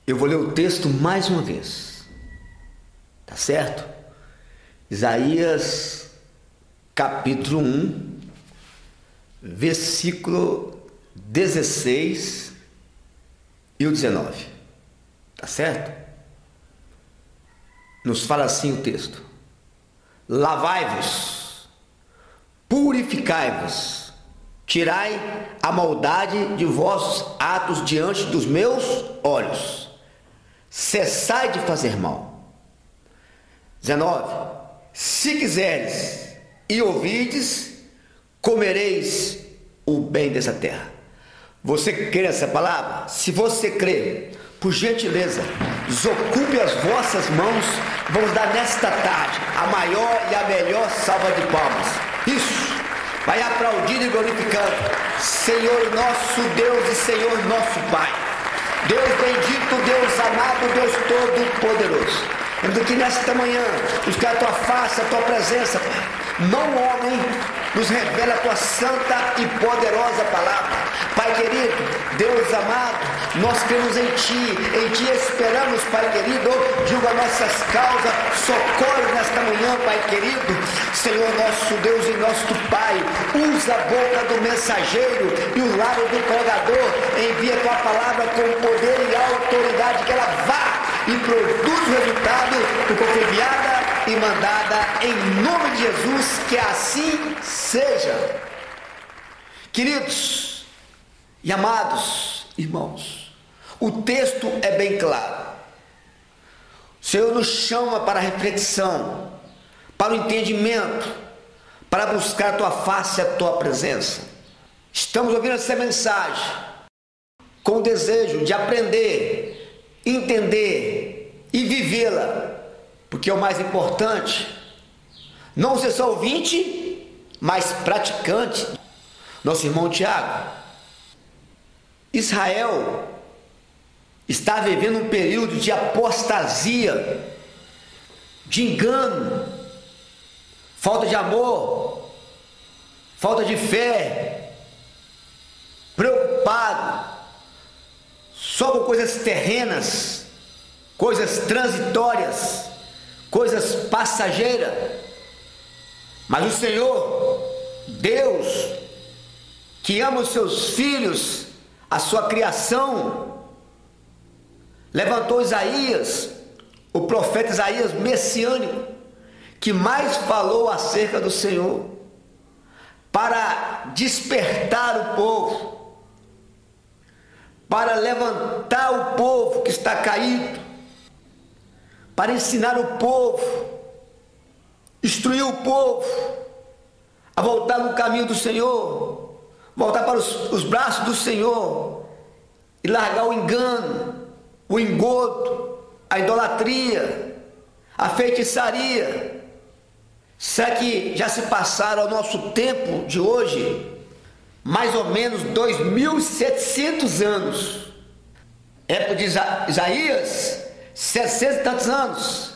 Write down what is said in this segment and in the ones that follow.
Eu vou ler o texto mais uma vez, tá certo? Isaías, capítulo 1, versículo 16 e o 19, tá certo? Nos fala assim o texto: lavai-vos, purificai-vos, tirai a maldade de vossos atos diante dos meus olhos, cessai de fazer mal. 19. Se quiseres e ouvides, comereis o bem dessa terra. Você crê nessa palavra? Se você crê, por gentileza, desocupe as vossas mãos. Vamos dar nesta tarde a maior e a melhor salva de palmas. Isso! Vai aplaudindo e glorificando. Senhor nosso Deus e Senhor nosso Pai, Deus bendito, Deus amado, Deus todo-poderoso, que nesta manhã buscar a tua face, a tua presença, Pai. Não homem nos revela a tua santa e poderosa palavra. Pai querido, Deus amado, nós cremos em Ti esperamos, Pai querido. Julga nossas causas, socorre nesta manhã, Pai querido. Senhor nosso Deus e nosso Pai, usa a boca do mensageiro e o lábio do pregador, envia a tua palavra com poder e autoridade, que ela vá e produz o resultado do que foi enviada e mandada em nome de Jesus, que assim seja. Queridos e amados irmãos, o texto é bem claro. O Senhor nos chama para a reflexão, para o entendimento, para buscar a tua face e a tua presença. Estamos ouvindo essa mensagem com o desejo de aprender, entender e vivê-la, porque é o mais importante, não ser só ouvinte, mas praticante. Nosso irmão Tiago, Israel está vivendo um período de apostasia, de engano, falta de amor, falta de fé, preocupado só com coisas terrenas, coisas transitórias, coisas passageiras. Mas o Senhor, Deus, que ama os seus filhos, a sua criação, levantou Isaías, o profeta Isaías messiânico, que mais falou acerca do Senhor, para despertar o povo, para levantar o povo que está caído, para ensinar o povo, instruir o povo a voltar no caminho do Senhor, voltar para os braços do Senhor e largar o engano, o engodo, a idolatria, a feitiçaria. Será que já se passaram ao nosso tempo de hoje mais ou menos 2.700 anos? Época de Isaías, 700 e tantos anos.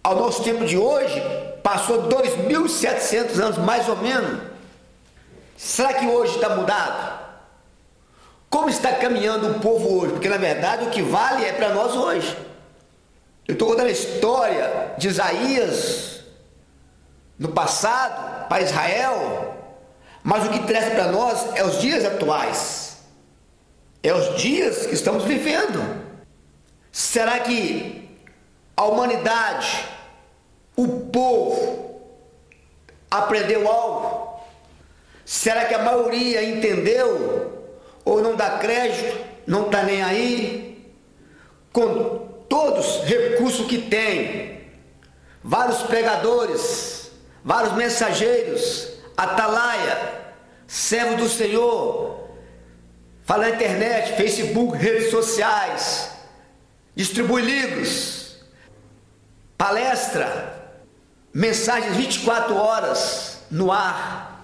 Ao nosso tempo de hoje passou 2.700 anos mais ou menos. Será que hoje está mudado? Como está caminhando o povo hoje? Porque na verdade o que vale é para nós hoje. Eu estou contando a história de Isaías no passado para Israel, mas o que interessa para nós é os dias atuais, é os dias que estamos vivendo. Será que a humanidade, o povo, aprendeu algo? Será que a maioria entendeu? Ou não dá crédito, não está nem aí, com todos os recursos que tem, vários pregadores, vários mensageiros, atalaia, servo do Senhor, fala na internet, Facebook, redes sociais, distribui livros, palestra, mensagens 24 horas no ar,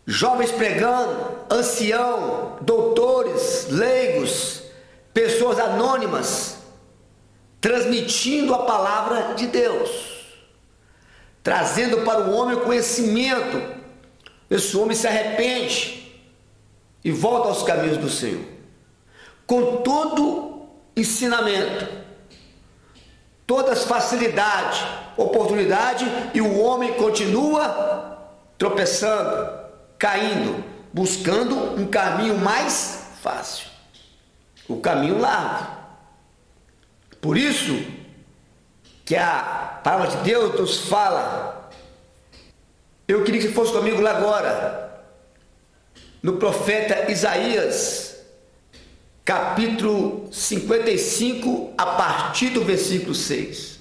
jovens pregando, ancião, doutores, leigos, pessoas anônimas, transmitindo a palavra de Deus, trazendo para o homem o conhecimento. Esse homem se arrepende e volta aos caminhos do Senhor. Contudo, ensinamento, todas as facilidades, oportunidade, e o homem continua tropeçando, caindo, buscando um caminho mais fácil, o caminho largo. Por isso que a palavra de Deus nos fala. Eu queria que você fosse comigo lá agora, no profeta Isaías, capítulo 55, a partir do versículo 6.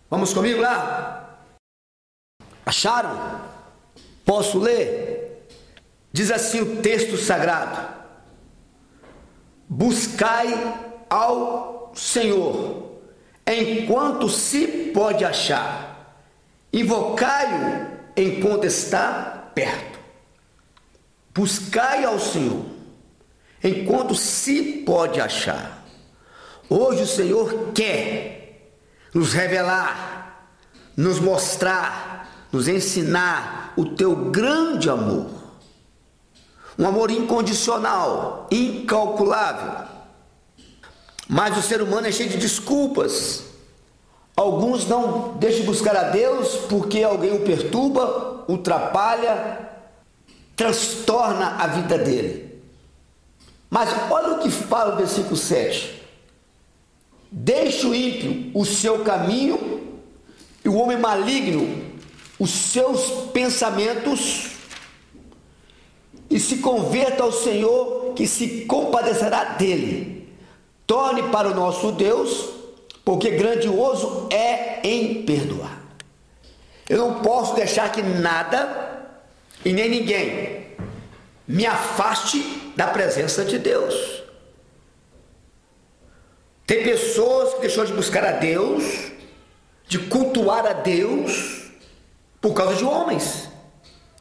Vamos comigo lá? Acharam? Posso ler? Diz assim o texto sagrado: buscai ao Senhor enquanto se pode achar, invocai-o enquanto está perto. Buscai ao Senhor enquanto se pode achar. Hoje o Senhor quer nos revelar, nos mostrar, nos ensinar o teu grande amor. Um amor incondicional, incalculável. Mas o ser humano é cheio de desculpas. Alguns não deixam de buscar a Deus porque alguém o perturba, o atrapalha, transtorna a vida dele. Mas olha o que fala o versículo 7. Deixe o ímpio o seu caminho e o homem maligno os seus pensamentos, e se converta ao Senhor, que se compadecerá dele. Torne para o nosso Deus, porque grandioso é em perdoar. Eu não posso deixar que nada e nem ninguém me afaste da presença de Deus. Tem pessoas que deixou de buscar a Deus, de cultuar a Deus, por causa de homens,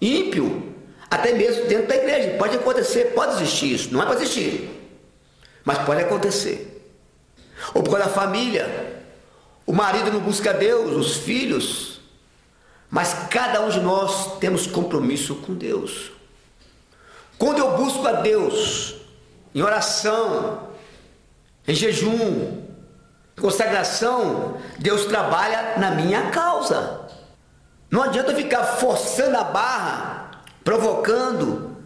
ímpio, até mesmo dentro da igreja. Pode acontecer, pode existir isso, não é para existir, mas pode acontecer. Ou por causa da família, o marido não busca a Deus, os filhos, mas cada um de nós temos compromisso com Deus. Quando eu busco a Deus em oração, em jejum, em consagração, Deus trabalha na minha causa. Não adianta eu ficar forçando a barra, provocando,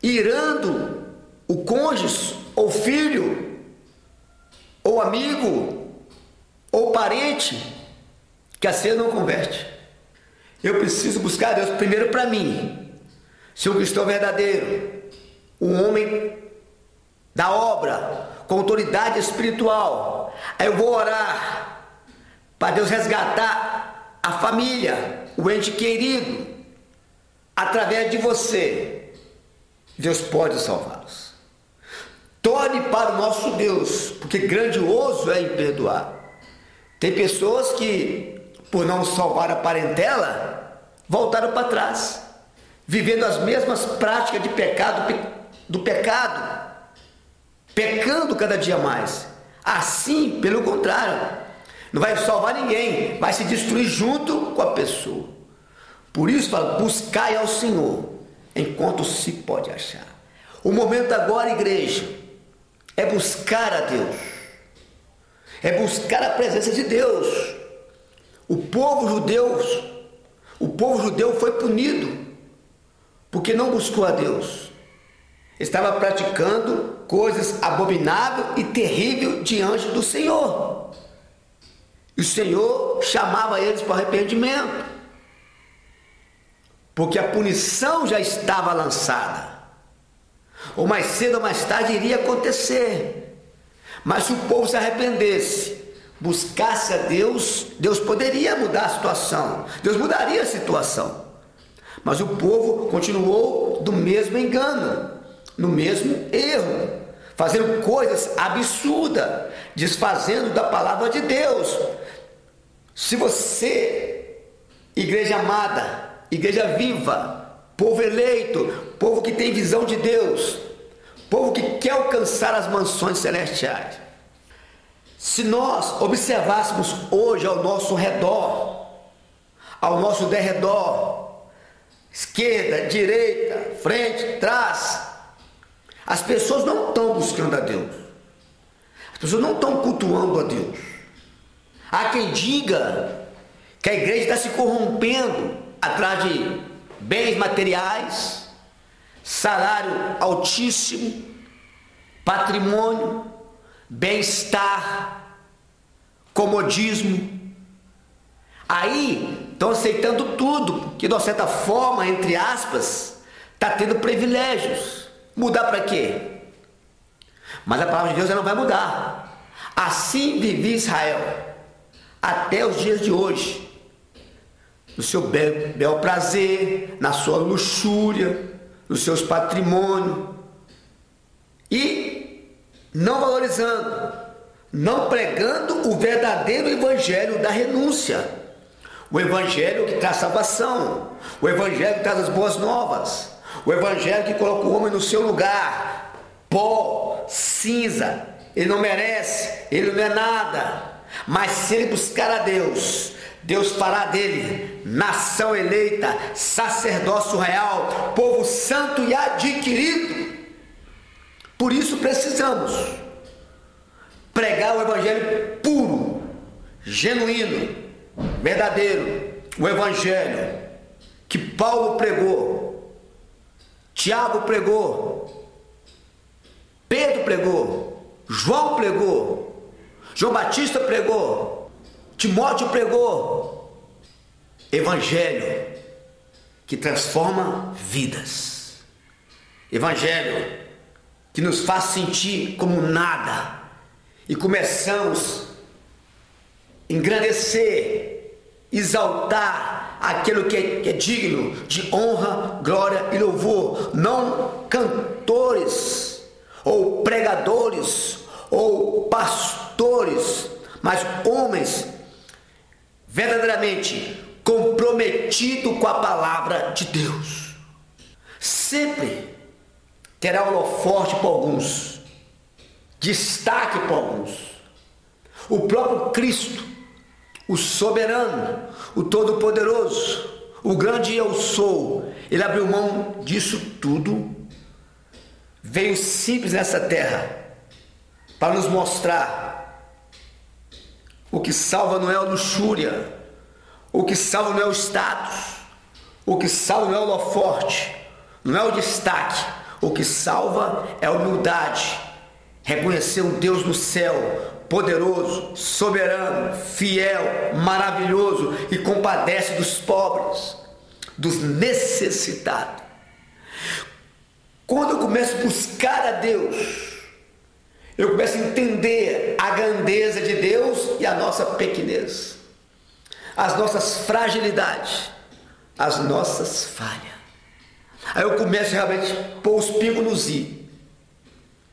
irando o cônjuge, ou filho, ou amigo, ou parente, que assim não converte. Eu preciso buscar a Deus primeiro para mim, ser um cristão verdadeiro, um homem da obra, com autoridade espiritual. Aí eu vou orar para Deus resgatar a família, o ente querido, através de você. Deus pode salvá-los. Torne para o nosso Deus, porque grandioso é em perdoar. Tem pessoas que, por não salvar a parentela, voltaram para trás, vivendo as mesmas práticas de pecado, pecando cada dia mais. Assim, pelo contrário, não vai salvar ninguém, vai se destruir junto com a pessoa. Por isso fala, buscai ao Senhor enquanto se pode achar. O momento agora, igreja, é buscar a Deus, é buscar a presença de Deus. O povo judeu foi punido porque não buscou a Deus. Estava praticando coisas abomináveis e terríveis diante do Senhor. E o Senhor chamava eles para arrependimento, porque a punição já estava lançada. Ou mais cedo ou mais tarde iria acontecer. Mas se o povo se arrependesse, buscasse a Deus, Deus poderia mudar a situação. Deus mudaria a situação. Mas o povo continuou do mesmo engano, no mesmo erro, fazendo coisas absurdas, desfazendo da palavra de Deus. Se você, igreja amada, igreja viva, povo eleito, povo que tem visão de Deus, povo que quer alcançar as mansões celestiais, se nós observássemos hoje ao nosso redor, ao nosso derredor, esquerda, direita, frente, trás, as pessoas não estão buscando a Deus. As pessoas não estão cultuando a Deus. Há quem diga que a igreja está se corrompendo atrás de bens materiais, salário altíssimo, patrimônio, bem-estar, comodismo. Aí estão aceitando tudo, que de uma certa forma, entre aspas, está tendo privilégios. Mudar para quê? Mas a palavra de Deus ela não vai mudar. Assim vivia Israel até os dias de hoje, no seu bel prazer, na sua luxúria, nos seus patrimônios, e não valorizando, não pregando o verdadeiro evangelho da renúncia, o evangelho que traz salvação, o evangelho que traz as boas novas, o evangelho que coloca o homem no seu lugar, pó, cinza, ele não merece, ele não é nada, mas se ele buscar a Deus, Deus fará dele nação eleita, sacerdócio real, povo santo e adquirido. Por isso precisamos pregar o evangelho puro, genuíno, verdadeiro, o evangelho que Paulo pregou, Tiago pregou, Pedro pregou, João pregou, João Batista pregou, Timóteo pregou. Evangelho que transforma vidas, evangelho que nos faz sentir como nada e começamos a engrandecer, exaltar aquilo que é digno de honra, glória e louvor. Não cantores ou pregadores ou pastores, mas homens verdadeiramente comprometidos com a palavra de Deus. Sempre terá holofote para alguns, destaque para alguns. O próprio Cristo, o soberano, o todo-poderoso, o grande eu sou, ele abriu mão disso tudo, veio simples nessa terra para nos mostrar o que salva não é a luxúria, o que salva não é o status, o que salva não é o holofote, não é o destaque, o que salva é a humildade, reconhecer um Deus no céu, poderoso, soberano, fiel, maravilhoso e compadece dos pobres, dos necessitados. Quando eu começo a buscar a Deus, eu começo a entender a grandeza de Deus e a nossa pequenez, as nossas fragilidades, as nossas falhas. Aí eu começo realmente a pôr os pingos nos i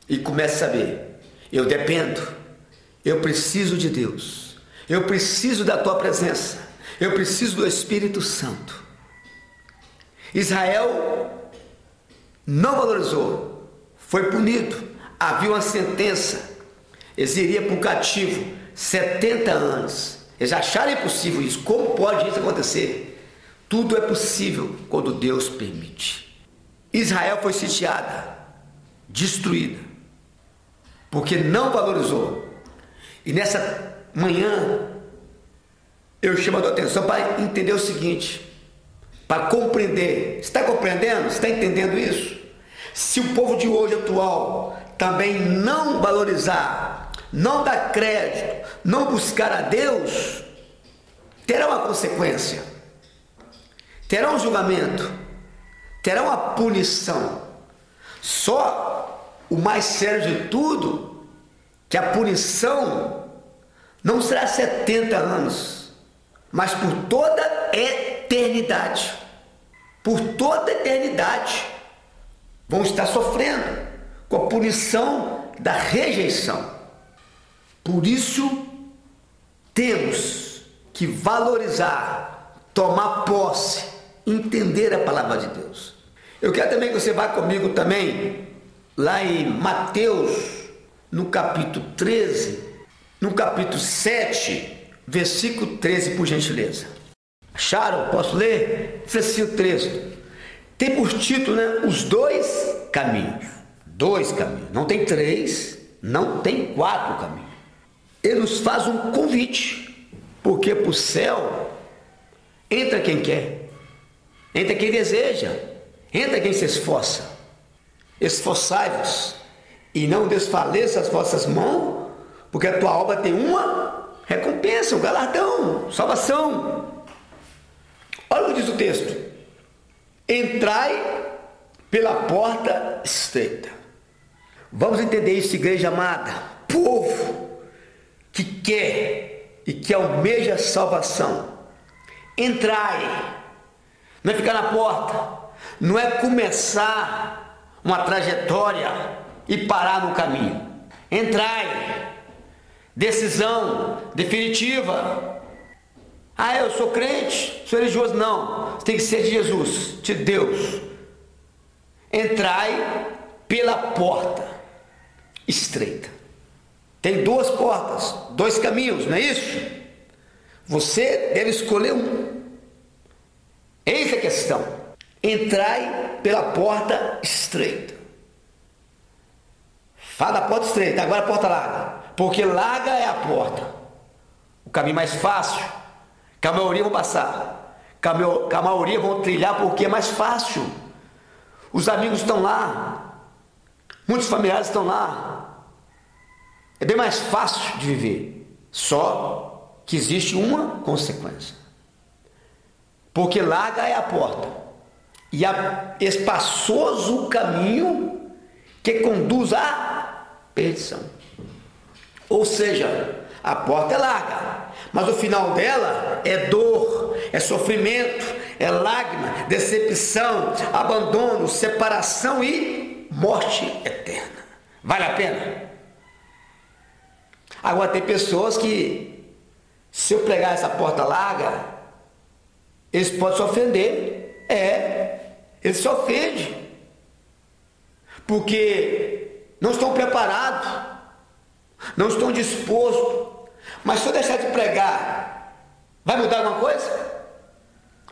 e começo a saber, eu dependo, eu preciso de Deus, eu preciso da tua presença, eu preciso do Espírito Santo. Israel não valorizou, foi punido. Havia uma sentença, eles iriam para o cativo 70 anos. Eles acharam impossível isso. Como pode isso acontecer? Tudo é possível quando Deus permite. Israel foi sitiada, destruída, porque não valorizou. E nessa manhã eu chamo a tua atenção para entender o seguinte, para compreender. Você está compreendendo? Você está entendendo isso? Se o povo de hoje atual também não valorizar, não dar crédito, não buscar a Deus, terá uma consequência, terá um julgamento, terá uma punição. Só o mais sério de tudo, que a punição não será 70 anos, mas por toda a eternidade. Por toda a eternidade vão estar sofrendo com a punição da rejeição. Por isso, temos que valorizar, tomar posse, entender a palavra de Deus. Eu quero também que você vá comigo também, lá em Mateus, no capítulo 13, no capítulo 7, versículo 13, por gentileza. Acharam? Posso ler? Versículo 13. Tem por título, né, os dois caminhos. Dois caminhos. Não tem três, Não tem quatro caminhos. Ele nos faz um convite, porque para o céu entra quem quer, entra quem deseja, entra quem se esforça. Esforçai-vos e não desfaleça as vossas mãos, porque a tua obra tem uma recompensa, um galardão, salvação. Olha o que diz o texto: entrai pela porta estreita. Vamos entender isso, igreja amada, povo que quer e que almeja salvação. Entrai, não é ficar na porta, não é começar uma trajetória e parar no caminho. Entrai, decisão definitiva. Ah, eu sou crente, sou religioso. Não, você tem que ser de Jesus, de Deus. Entrai pela porta estreita. Tem duas portas, dois caminhos, não é isso? Você deve escolher um. Eis a questão. Entrai pela porta estreita. Fala da porta estreita, agora a porta larga. Porque larga é a porta, o caminho mais fácil, que a maioria vão passar, que a maioria vão trilhar porque é mais fácil. Os amigos estão lá, muitos familiares estão lá. É bem mais fácil de viver, só que existe uma consequência. Porque larga é a porta, e é espaçoso o caminho que conduz à perdição. Ou seja, a porta é larga, mas o final dela é dor, é sofrimento, é lágrima, decepção, abandono, separação e morte eterna. Vale a pena? Agora tem pessoas que, se eu pregar essa porta larga, eles podem se ofender. Eles se ofendem, porque não estão preparados, não estão dispostos. Mas se eu deixar de pregar, vai mudar alguma coisa?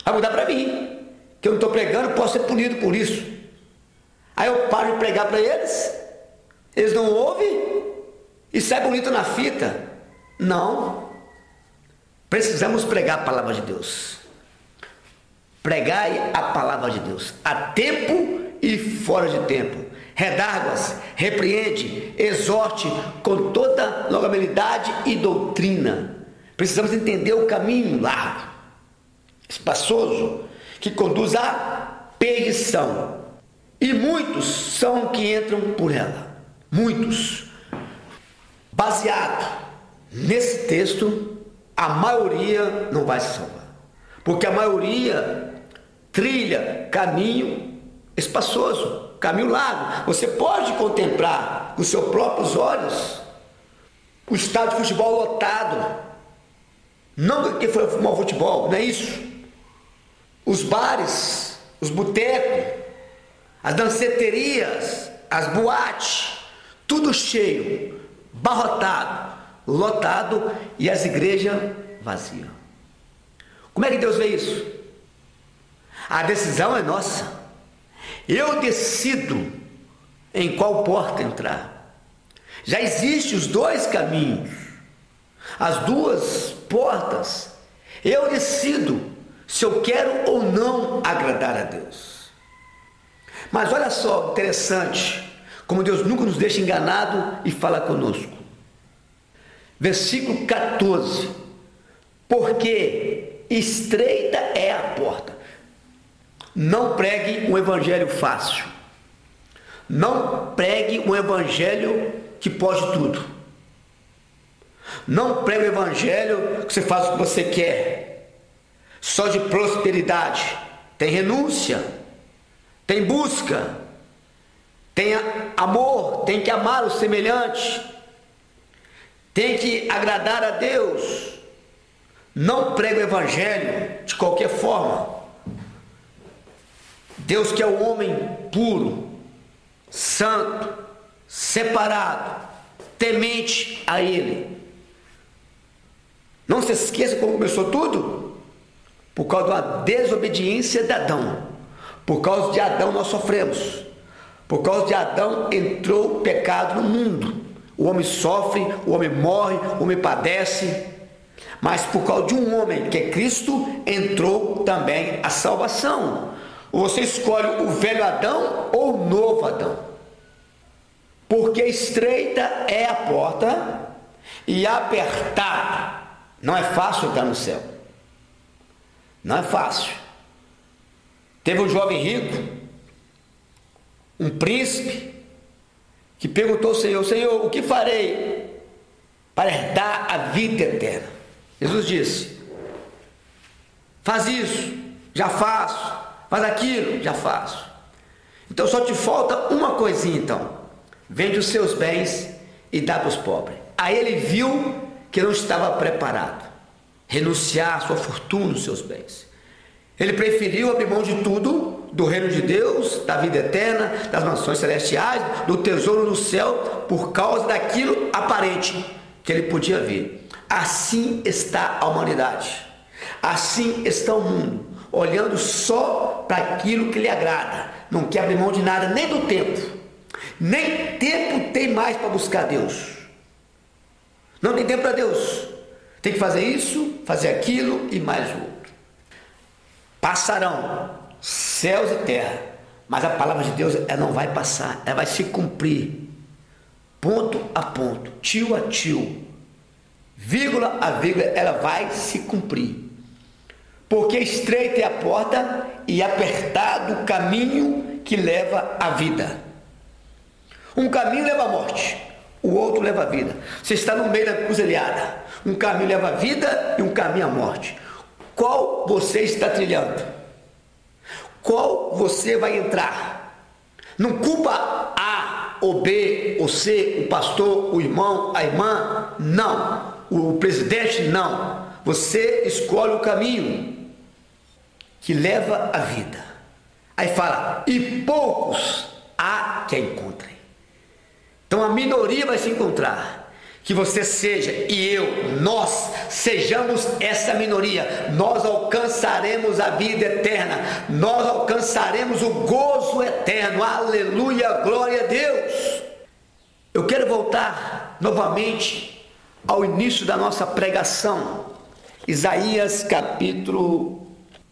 Vai mudar para mim, que eu não estou pregando, posso ser punido por isso. Aí eu paro de pregar para eles, eles não ouvem e sai bonito na fita. Não, precisamos pregar a palavra de Deus. Pregai a palavra de Deus a tempo e fora de tempo. Redargue-as, repreende, exorte com toda longanimidade e doutrina. Precisamos entender o caminho largo, espaçoso, que conduz à perdição. E muitos são que entram por ela. Muitos. Baseado nesse texto, a maioria não vai se salvar. Porque a maioria trilha caminho espaçoso, caminho largo. Você pode contemplar com seus próprios olhos o estádio de futebol lotado. Não que foi fumar futebol, não é isso. Os bares, os botecos, as danceterias, as boates, tudo cheio, barrotado, lotado e as igrejas vazias. Como é que Deus vê isso? A decisão é nossa. Eu decido em qual porta entrar. Já existem os dois caminhos, as duas portas. Eu decido se eu quero ou não agradar a Deus. Mas olha só, interessante, como Deus nunca nos deixa enganado e fala conosco. Versículo 14. Porque estreita é a porta. Não pregue um evangelho fácil. Não pregue um evangelho que pode tudo. Não pregue o evangelho que você faz o que você quer, só de prosperidade. Tem renúncia, tem busca, tem amor, tem que amar o semelhante, tem que agradar a Deus. Não pregue o evangelho de qualquer forma. Deus quer o homem puro, santo, separado, temente a Ele. Não se esqueça como começou tudo. Por causa da desobediência de Adão. Por causa de Adão nós sofremos. Por causa de Adão entrou o pecado no mundo. o homem sofre, o homem morre, o homem padece, mas por causa de um homem, que é Cristo, entrou também a salvação. Você escolhe o velho Adão ou o novo Adão? Porque estreita é a porta e apertada. Não é fácil entrar no céu. Não é fácil. Teve um jovem rico, um príncipe, que perguntou ao Senhor: Senhor, o que farei para herdar a vida eterna? Jesus disse: faz isso, já faço. Faz aquilo, já faço. Então só te falta uma coisinha então. Vende os seus bens e dá para os pobres. Aí ele viu que não estava preparado. Renunciar à sua fortuna, os seus bens. Ele preferiu abrir mão de tudo, do reino de Deus, da vida eterna, das mansões celestiais, do tesouro no céu, por causa daquilo aparente que ele podia ver. Assim está a humanidade. Assim está o mundo, olhando só para aquilo que lhe agrada. Não quer abrir mão de nada, nem do tempo. Nem tempo tem mais para buscar Deus. Não tem tempo para Deus. Tem que fazer isso, fazer aquilo e mais o outro. Passarão céus e terra, mas a palavra de Deus ela não vai passar, ela vai se cumprir. Ponto a ponto, tio a tio, vírgula a vírgula, ela vai se cumprir. Porque estreita é a porta e apertado o caminho que leva à vida. Um caminho leva à morte, o outro leva à vida. Você está no meio da cruzilhada. Um caminho leva à vida e um caminho à morte. Qual você está trilhando? Qual você vai entrar? Não culpa A ou B ou C, o pastor, o irmão, a irmã, não. O presidente, não. Você escolhe o caminho que leva à vida. Aí fala, e poucos há que a encontrem. Então a minoria vai se encontrar. Que você seja e eu, nós sejamos essa minoria. Nós alcançaremos a vida eterna. Nós alcançaremos o gozo eterno. Aleluia, glória a Deus. Eu quero voltar novamente ao início da nossa pregação. Isaías capítulo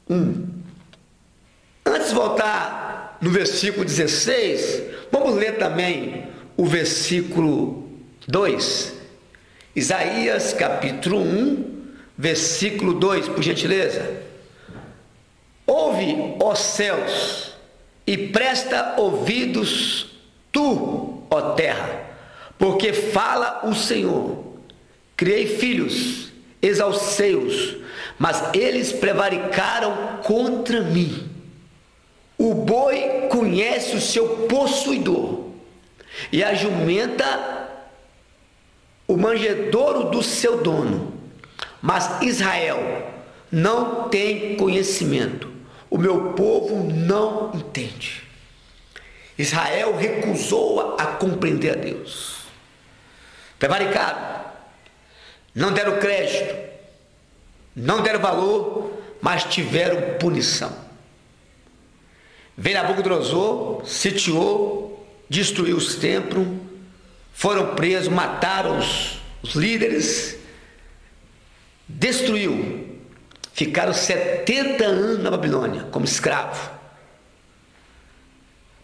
1. Antes de voltar no versículo 16, vamos ler também o versículo 2. Isaías capítulo 1, versículo 2, por gentileza. Ouve, ó céus, e presta ouvidos tu, ó terra, porque fala o Senhor. Criei filhos, exalcei-os, mas eles prevaricaram contra mim. O boi conhece o seu possuidor, e a jumenta o manjedouro do seu dono, mas Israel não tem conhecimento, o meu povo não entende. Israel recusou a compreender a Deus, prevaricaram, não deram crédito, não deram valor, mas tiveram punição. Veio Nabucodonosor, sitiou, destruiu os templos, foram presos, mataram os líderes, destruiu, ficaram 70 anos na Babilônia como escravo.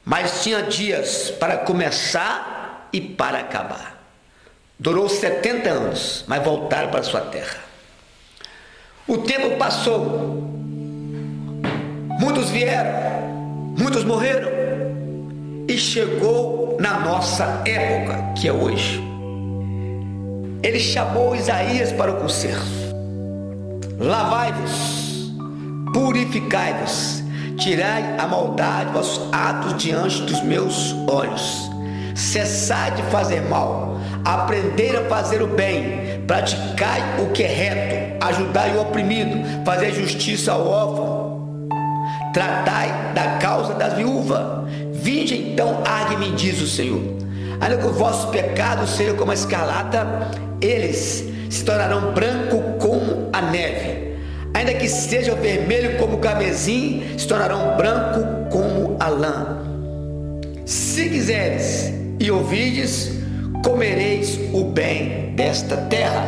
Mas tinha dias para começar e para acabar. Durou 70 anos, mas voltaram para sua terra. O tempo passou, muitos vieram, muitos morreram, e chegou na nossa época, que é hoje. Ele chamou Isaías para o conserto. Lavai-vos, purificai-vos, tirai a maldade, vossos atos diante dos meus olhos. Cessai de fazer mal, aprendei a fazer o bem, praticai o que é reto, ajudai o oprimido, fazei justiça ao órfão, tratai da causa das viúvas. Vinde então, argue-me, diz o Senhor. Ainda que os vossos pecados sejam como a escarlata, eles se tornarão branco como a neve. Ainda que sejam vermelho como o carmesim, se tornarão branco como a lã. Se quiseres e ouvides, comereis o bem desta terra.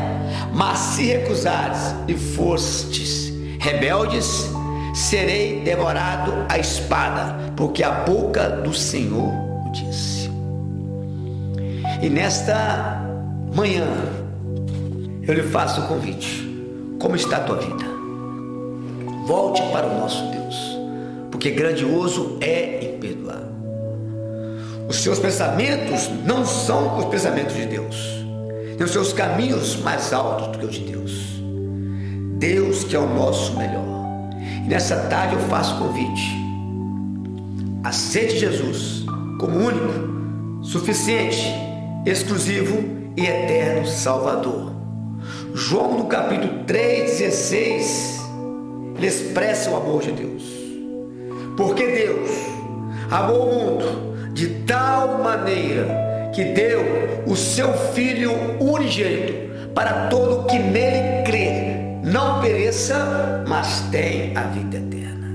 Mas se recusares e fostes rebeldes, serei devorado à espada, porque a boca do Senhor o disse. E nesta manhã eu lhe faço o convite. Como está a tua vida? Volte para o nosso Deus, porque grandioso é em perdoar. Os seus pensamentos não são os pensamentos de Deus, nem os seus caminhos mais altos do que os de Deus. Deus que é o nosso melhor. E nessa tarde eu faço o convite. Aceite Jesus como único, suficiente, exclusivo e eterno Salvador. João no capítulo 3,16, ele expressa o amor de Deus. Porque Deus amou o mundo de tal maneira que deu o seu Filho unigênito, para todo que nele crê não pereça, mas tenha a vida eterna.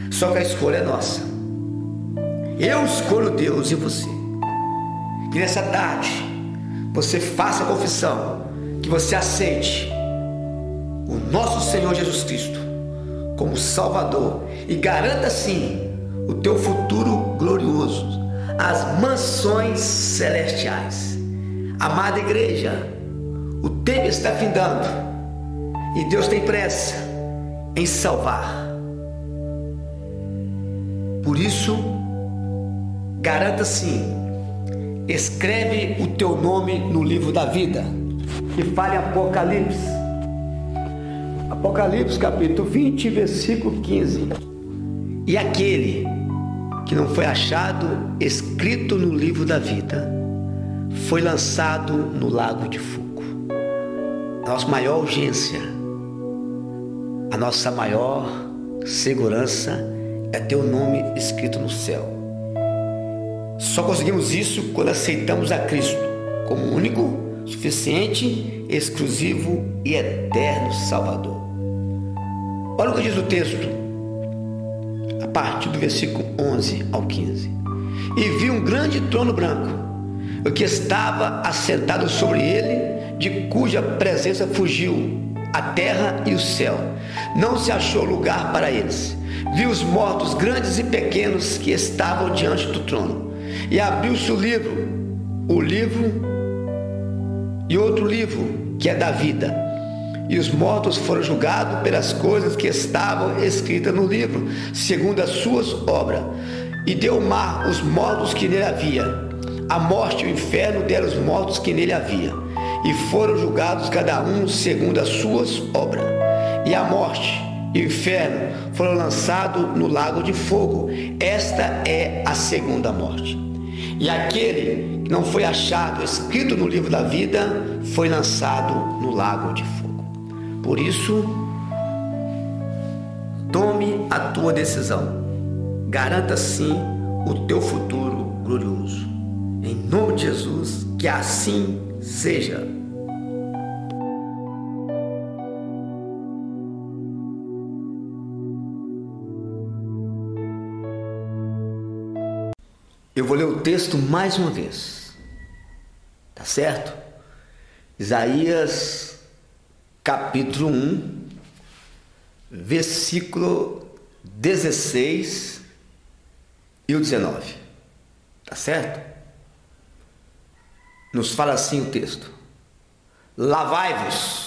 Só que a escolha é nossa. Eu escolho Deus e você. Que nessa tarde você faça a confissão, que você aceite o nosso Senhor Jesus Cristo como Salvador e garanta assim o teu futuro glorioso, as mansões celestiais. Amada igreja, o tempo está findando e Deus tem pressa em salvar. Por isso, garanta sim, escreve o teu nome no livro da vida e fale Apocalipse. Apocalipse capítulo 20, versículo 15. E aquele que não foi achado escrito no livro da vida foi lançado no lago de fogo. A nossa maior urgência, a nossa maior segurança é ter o nome escrito no céu. Só conseguimos isso quando aceitamos a Cristo como único, suficiente, exclusivo e eterno Salvador. Olha o que diz o texto, a partir do versículo 11 ao 15. E vi um grande trono branco, o que estava assentado sobre ele, de cuja presença fugiu a terra e o céu. Não se achou lugar para eles. Vi os mortos, grandes e pequenos, que estavam diante do trono. E abriu-se o livro e outro livro, que é da vida. E os mortos foram julgados pelas coisas que estavam escritas no livro, segundo as suas obras. E deu o mar os mortos que nele havia. A morte e o inferno deram os mortos que nele havia. E foram julgados cada um segundo as suas obras. E a morte e o inferno foram lançados no lago de fogo. Esta é a segunda morte. E aquele que não foi achado escrito no livro da vida foi lançado no lago de fogo. Por isso, tome a tua decisão. Garanta sim o teu futuro glorioso. Em nome de Jesus, que assim seja. Eu vou ler o texto mais uma vez, tá certo? Isaías capítulo 1, versículo 16 e o 19, tá certo? Nos fala assim o texto: lavai-vos